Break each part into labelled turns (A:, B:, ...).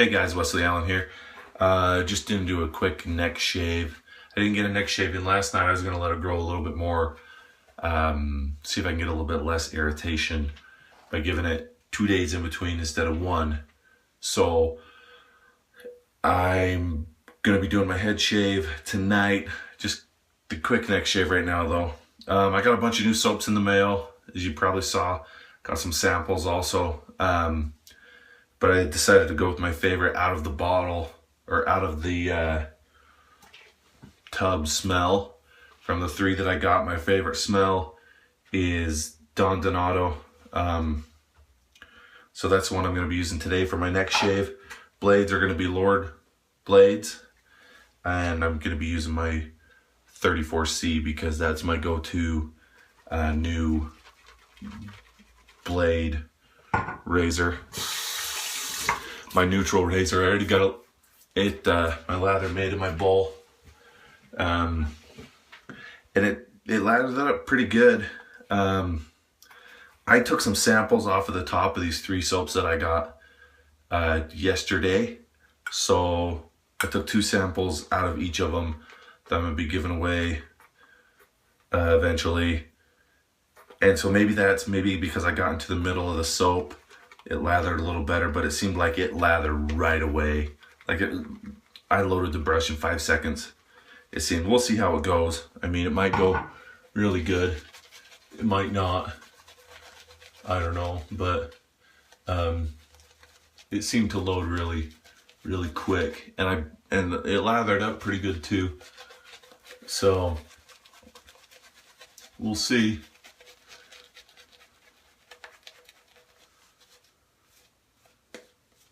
A: Hey guys, Wesley Allen here. Just didn't do a quick neck shave. I didn't get a neck shave in last night. I was going to let it grow a little bit more, see if I can get a little bit less irritation by giving it 2 days in between instead of one. So I'm going to be doing my head shave tonight. Just the quick neck shave right now though. I got a bunch of new soaps in the mail, as you probably saw. Got some samples also. But I decided to go with my favorite out of the bottle or out of the tub smell. From the three that I got, my favorite smell is Don Donato. So that's the one I'm going to be using today for my neck shave. Blades are going to be Lord blades. And I'm going to be using my 34C because that's my go-to new blade razor. My neutral razor. I already got my lather made in my bowl, and it lathered that up pretty good. I took some samples off of the top of these 3 soaps that I got yesterday, so I took 2 samples out of each of them that I'm gonna be giving away eventually. And so maybe because I got into the middle of the soap, it lathered a little better, but it seemed like it lathered right away. I loaded the brush in 5 seconds. It seemed, we'll see how it goes. I mean, it might go really good. It might not. I don't know, but it seemed to load really, really quick. And it lathered up pretty good too. So we'll see.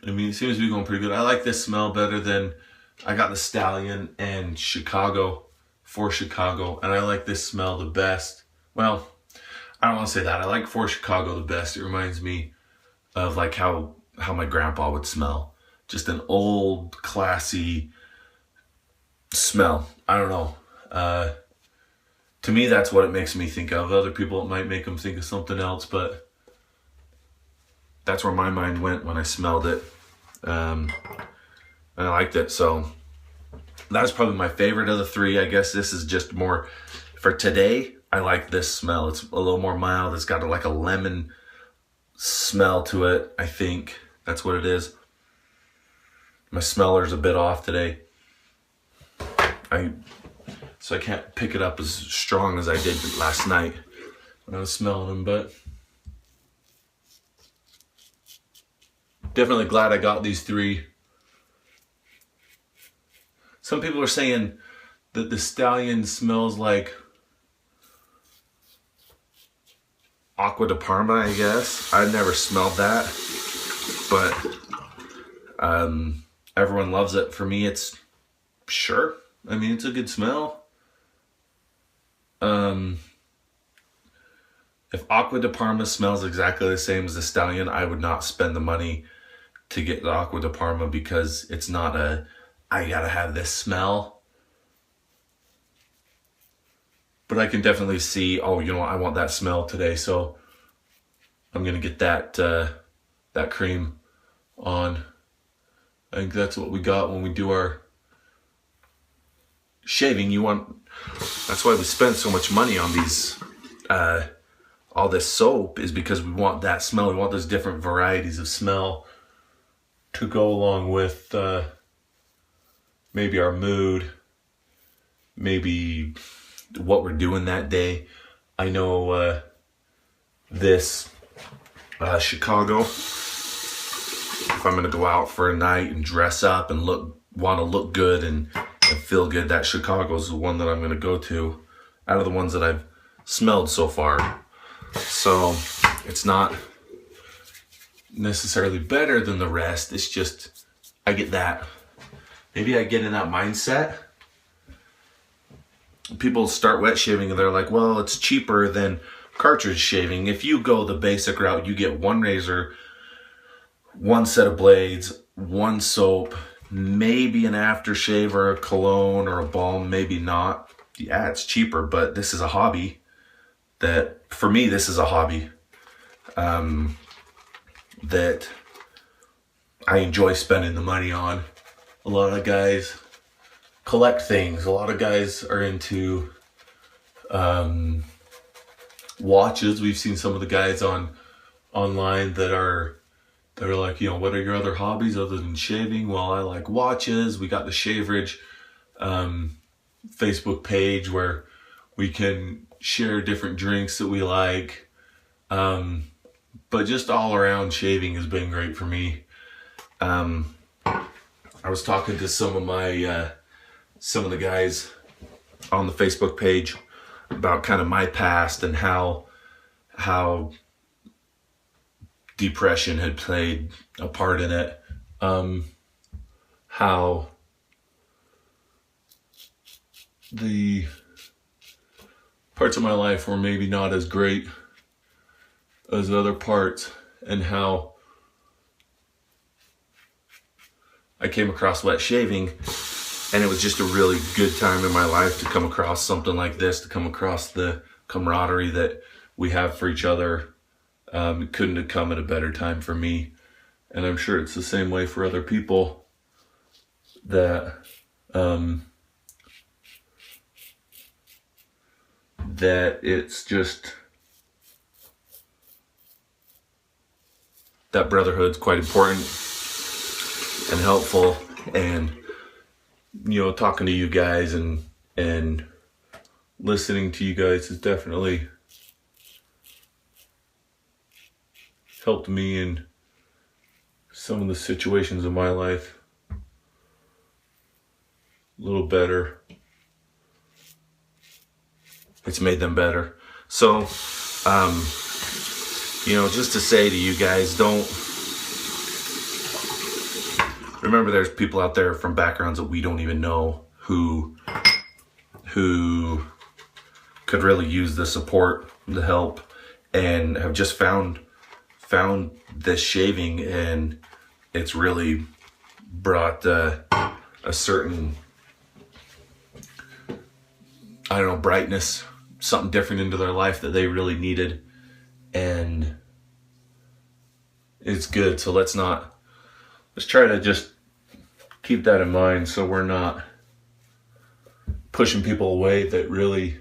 A: I mean, it seems to be going pretty good. I like this smell better than, I got the Stallion and Chicago for Chicago, and I like this smell the best. Well, I don't want to say that. I like for Chicago the best. It reminds me of like how my grandpa would smell. Just an old, classy smell. I don't know. To me, that's what it makes me think of. Other people, it might make them think of something else, but that's where my mind went when I smelled it. And I liked it, so that's probably my favorite of the 3. I guess this is just more for today. I like this smell. It's a little more mild. It's got like a lemon smell to it. I think that's what it is. My smeller's a bit off today. So I can't pick it up as strong as I did last night when I was smelling them, but definitely glad I got these 3. Some people are saying that the Stallion smells like Acqua di Parma, I guess. I've never smelled that, but everyone loves it. For me, it's sure. I mean, it's a good smell. If Acqua di Parma smells exactly the same as the Stallion, I would not spend the money to get the Acqua di Parma because it's not I gotta have this smell. But I can definitely see, oh, you know what, I want that smell today, so I'm gonna get that cream on. I think that's what we got when we do our shaving. That's why we spend so much money on these all this soap, is because we want that smell. We want those different varieties of smell to go along with maybe our mood, maybe what we're doing that day. I know this Chicago, if I'm gonna go out for a night and dress up and want to look good and feel good, that Chicago's the one that I'm gonna go to out of the ones that I've smelled so far. So it's not necessarily better than the rest. It's just I get that. Maybe I get in that mindset. People start wet shaving and they're like, well, it's cheaper than cartridge shaving. If you go the basic route, you get 1 razor, 1 set of blades, 1 soap, maybe an aftershave or a cologne or a balm, maybe not. Yeah, it's cheaper, but this is a hobby. For me, this is a hobby that I enjoy spending the money on. A lot of guys collect things. A lot of guys are into watches. We've seen some of the guys online that are like, you know, what are your other hobbies other than shaving? Well, I like watches. We got the Shaverage Facebook page where we can share different drinks that we like. But just all around, shaving has been great for me. I was talking to some of the guys on the Facebook page about kind of my past and how depression had played a part in it. How the parts of my life were maybe not as great as other parts, and how I came across wet shaving, and it was just a really good time in my life to come across something like this, to come across the camaraderie that we have for each other. It couldn't have come at a better time for me, and I'm sure it's the same way for other people that that it's just that brotherhood's quite important and helpful. And you know, talking to you guys and listening to you guys has definitely helped me in some of the situations of my life a little better. It's made them better. So, you know, just to say to you guys, remember there's people out there from backgrounds that we don't even know who could really use the support, the help, and have just found this shaving, and it's really brought a certain, I don't know, brightness, something different into their life that they really needed, and it's good. So let's try to just keep that in mind, so we're not pushing people away that really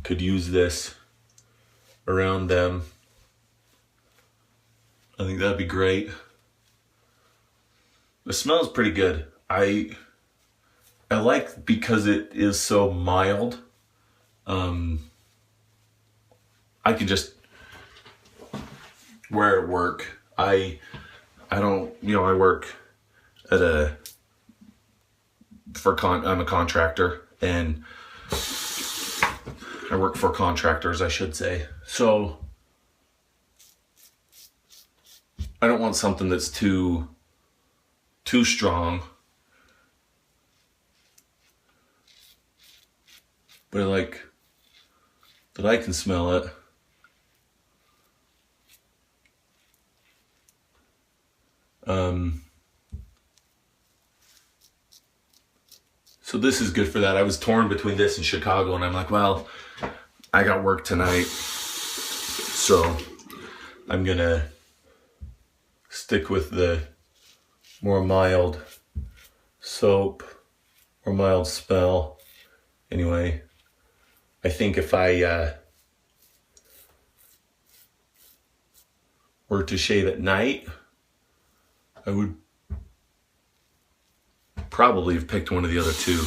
A: could use this around them. I think that'd be great. The smell is pretty good. I like, because it is so mild. I could just wear it at work. I don't, you know, I work at I'm a contractor, and I work for contractors, I should say. So I don't want something that's too strong, but I like that I can smell it. So this is good for that. I was torn between this and Chicago, and I'm like, well, I got work tonight, so I'm gonna stick with the more mild soap or mild smell. Anyway, I think if I were to shave at night, I would probably have picked one of the other two.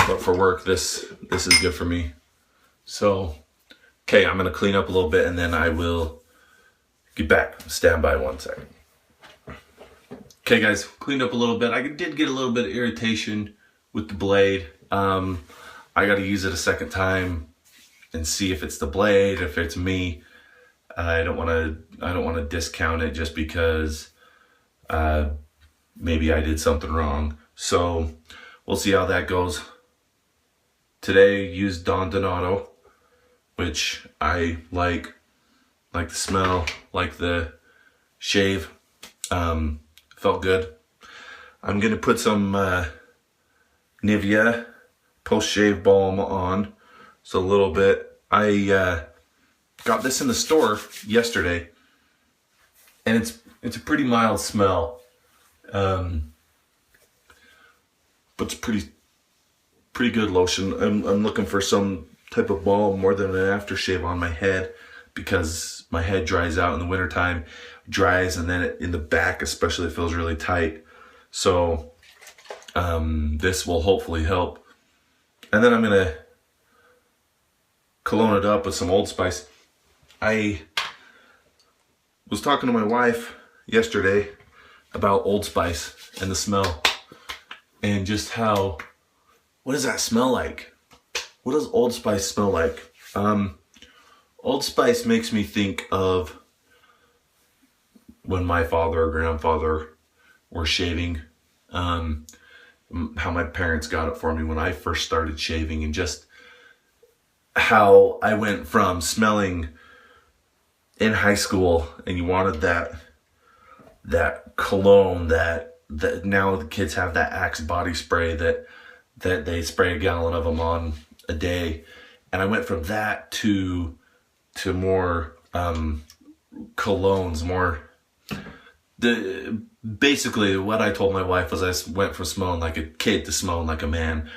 A: But for work, this is good for me. So, okay, I'm gonna clean up a little bit and then I will get back. Stand by 1 second. Okay guys, cleaned up a little bit. I did get a little bit of irritation with the blade. I gotta use it a second time and see if it's the blade, if it's me. I don't wanna discount it just because maybe I did something wrong. So we'll see how that goes. Today used Don Donato, which I like the smell, like the shave. Felt good. I'm gonna put some Nivea post-shave balm on. So a little bit. I got this in the store yesterday, and It's a pretty mild smell, but it's pretty good lotion. I'm looking for some type of balm more than an aftershave on my head, because my head dries out in the wintertime, dries, and then in the back especially feels really tight. So this will hopefully help. And then I'm gonna cologne it up with some Old Spice. I was talking to my wife yesterday about Old Spice and the smell, and just how, what does that smell like? What does Old Spice smell like? Old Spice makes me think of when my father or grandfather were shaving, how my parents got it for me when I first started shaving, and just how I went from smelling in high school, and you wanted that cologne that now the kids have, that Axe body spray that they spray a gallon of them on a day, and I went from that to more colognes, more basically what I told my wife was, I went from smelling like a kid to smelling like a man.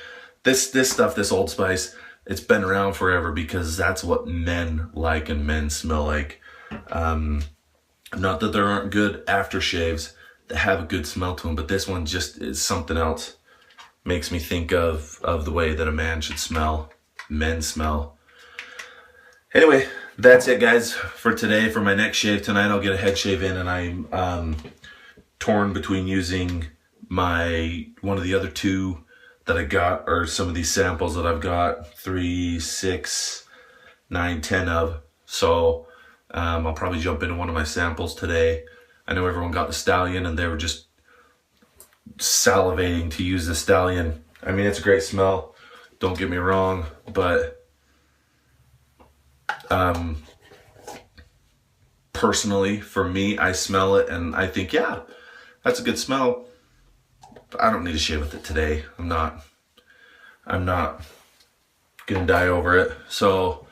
A: This stuff, this Old Spice, it's been around forever because that's what men like and men smell like. Not that there aren't good aftershaves that have a good smell to them, but this one just is something else. Makes me think of the way that a man should smell, men smell. Anyway, that's it, guys, for today. For my next shave tonight, I'll get a head shave in, and I'm torn between using one of the other two that I got, or some of these samples that I've got 3, 6, 9, 10 of. So I'll probably jump into one of my samples today. I know everyone got the Stallion, and they were just salivating to use the Stallion. I mean, it's a great smell, don't get me wrong, but personally, for me, I smell it and I think, yeah, that's a good smell, but I don't need to shave with it today. I'm not gonna die over it. So,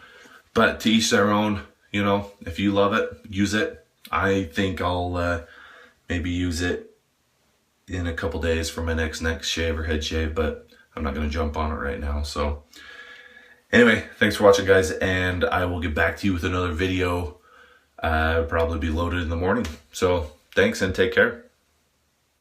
A: but to each their own, you know. If you love it, use it. I think I'll maybe use it in a couple days for my next shave or head shave, but I'm not gonna jump on it right now. So anyway, thanks for watching, guys, and I will get back to you with another video. Probably be loaded in the morning. So thanks and take care.